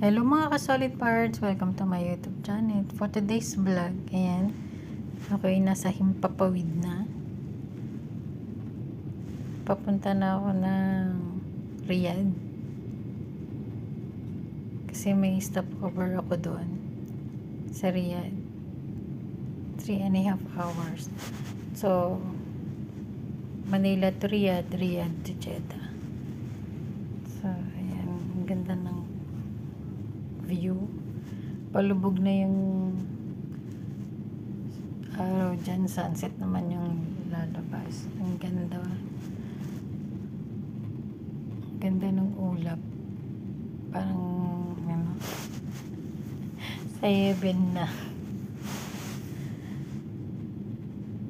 Hello mga ka-solid parts! Welcome to my YouTube channel. For today's vlog, ayan, ako ay nasa Himpapawid na. Papunta na ako ng Riyadh. Kasi may stopover ako doon sa Riyadh. 3.5 hours. So, Manila to Riyadh, Riyadh to Jeddah. So, ayan, ang ganda ng view. Palubog na yung araw dyan, sunset naman yung lalabas. Ang ganda. Ang ganda ng ulap. Parang ano, sa heaven na.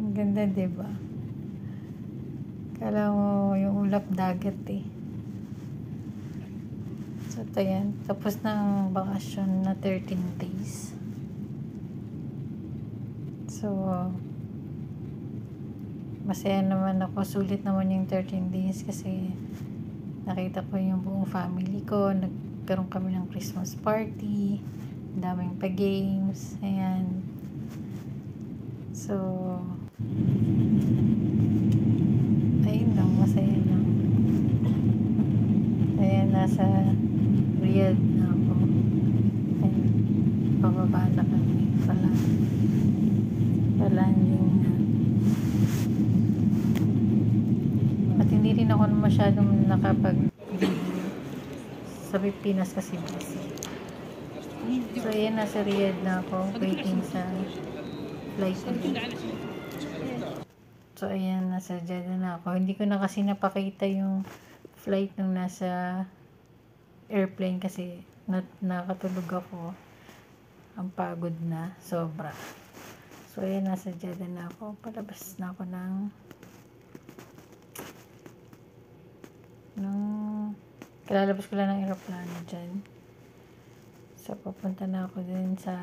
Ang ganda, diba? Kala mo yung ulap dagat eh. So, ito yan. Tapos ng bakasyon na 13 days. So, masaya naman ako. Sulit naman yung 13 days kasi nakita ko yung buong family ko. Nagkaroon kami ng Christmas party. Daming pa-games. Ayan. So, ayun lang. Masaya lang. Ayan, nasa Riyadh na ako. Ayan, pababa na kami. Palanding na. At hindi rin ako masyadong nakapag-video sa Pilipinas kasi busy. So, ayan, nasa Riyadh na ako. Waiting sa flight ulit. So, ayan, nasa Jeddah na ako. Hindi ko na kasi napakita yung flight nung nasa airplane kasi nakatulog ako. Ang pagod na, sobra. So, ayan, nasa Jeddah na ako. Palabas na ako ng kalalabas ko lang ng aeroplano dyan. So, papunta na ako dun sa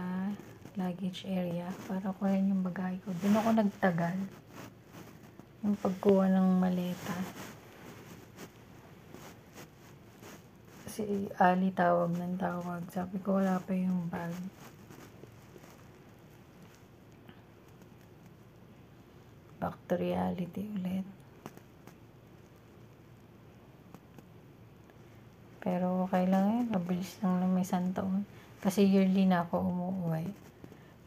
luggage area para kunin yung bagay ko. Dun ako nagtagal. Yung pagkuha ng maleta. Si Ali tawag ng tawag. Sabi ko wala pa yung bag. Back to reality ulit. Pero okay lang eh. Mabilis lang na may isang taon. Kasi yearly na ako umuwi.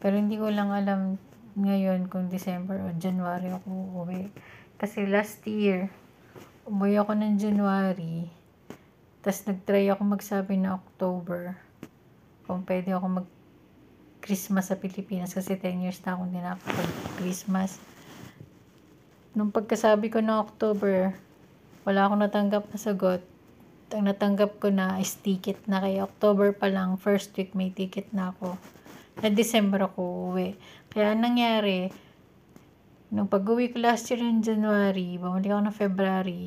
Pero hindi ko lang alam ngayon kung December o January ako uuwi. Kasi last year, umuwi ako ng January. Tapos nag-try ako magsabi na October. Kung pwede ako mag-Christmas sa Pilipinas. Kasi 10 years na akong hindi nakapag-Christmas. Nung pagkasabi ko na October, wala akong natanggap na sagot. Ang natanggap ko na is ticket na. Kaya October pa lang, first week may ticket na ako. Na December ako uuwi. Kaya nangyari, nung pag-uwi ko last year ng January, bumalik ako ng February,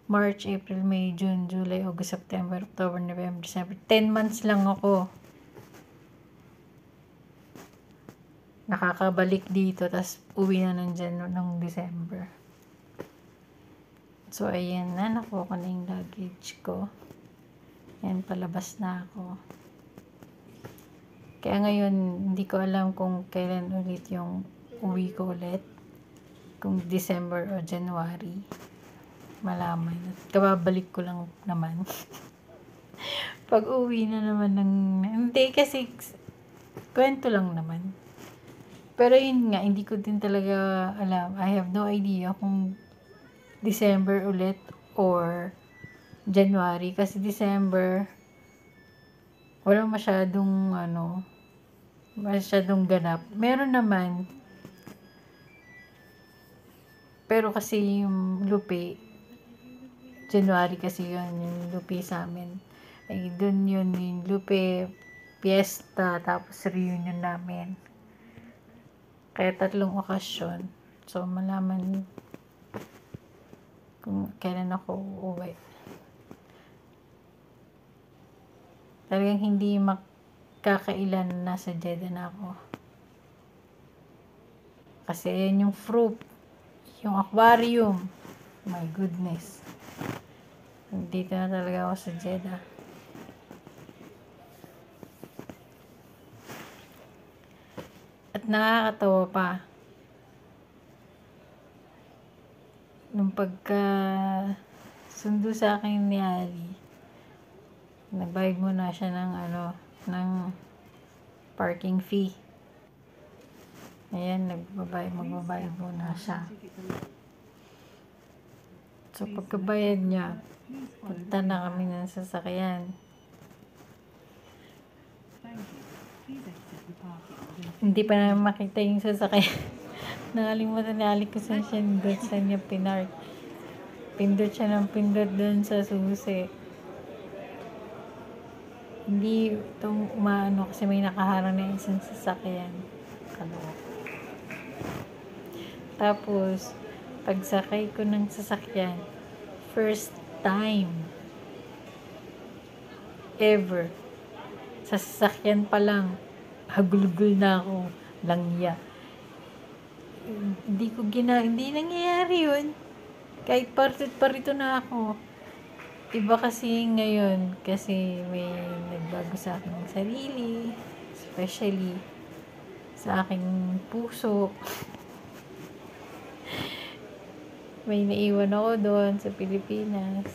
March, April, May, June, July, August, September, October, November, December. 10 months lang ako nakakabalik dito. Tapos uwi na ng December. So, ayan na. Nakuha ko na yung luggage ko. Ayan, palabas na ako. Kaya ngayon, hindi ko alam kung kailan ulit yung uwi ko ulit. Kung December o January. Malaman. At kababalik ko lang naman. Pag uwi na naman ng... Hindi kasi kwento lang naman. Pero yun nga, hindi ko din talaga alam. I have no idea kung December ulit or January. Kasi December, wala masyadong ganap. Meron naman. Pero kasi yung Lupi, January kasi yun, yung Lupi sa amin. Ay, dun yun, yung Lupi, Fiesta, tapos reunion namin. Kaya 3 okasyon. So, malaman kung kailan ako uuwi. Talagang hindi makakailan na nasa Jeddah na ako. Kasi ayan yung fruit. Yung aquarium. My goodness. Dito na talaga ako sa Jeddah. nakakatawa pa. Nung sundo sa akin ni Ali, nagbayad muna siya ng ng parking fee. Ayan, magbabayad muna siya. So, pagkabayad niya, punta na kami ng sasakyan. Hindi pa namin makita yung sasakyan. Nakalimutan ni Ali kung saan niya pinark. Pindot siya ng pindot doon sa susi. Hindi itong umaano kasi may nakaharang na isang sasakyan. Tapos, pagsakay ko ng sasakyan, first time ever, sa sasakyan pa lang, hagulgul na ako, langya. Hindi nangyayari yun. Kahit parito na ako. Iba kasi ngayon, kasi may nagbago sa aking sarili, especially sa aking puso. May naiwan ako doon sa Pilipinas.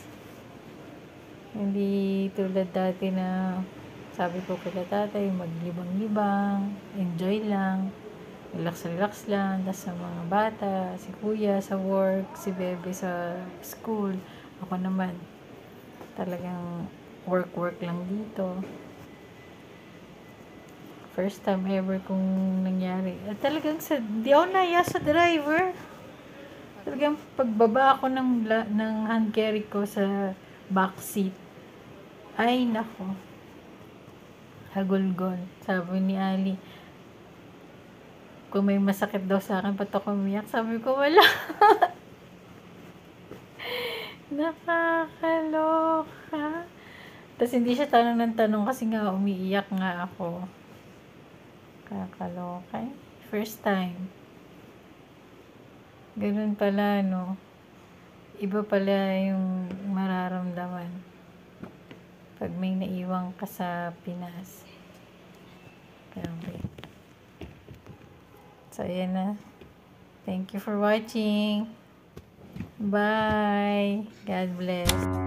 Hindi tulad dati na sabi ko kay tatay, maglibang-libang, enjoy lang, relax lang, tas sa mga bata, si kuya sa work, si bebe sa school, ako naman talagang work lang dito. First time ever kung nangyari. At talagang di ako naiya sa driver. Talagang pagbaba ako ng hand carry ko sa back seat, ay nako, hagulgol. Sabi ni Ali, kung may masakit daw sa akin, ba't ako umiyak? Sabi ko, wala. Nakakaloka. Tapos hindi siya tanong ng tanong kasi nga umiiyak nga ako. Kakaloka. First time. Ganun pala, no? Iba pala yung mararamdaman pag may naiwang ka sa Pinas. Grabe. So, ayan na. Thank you for watching. Bye. God bless.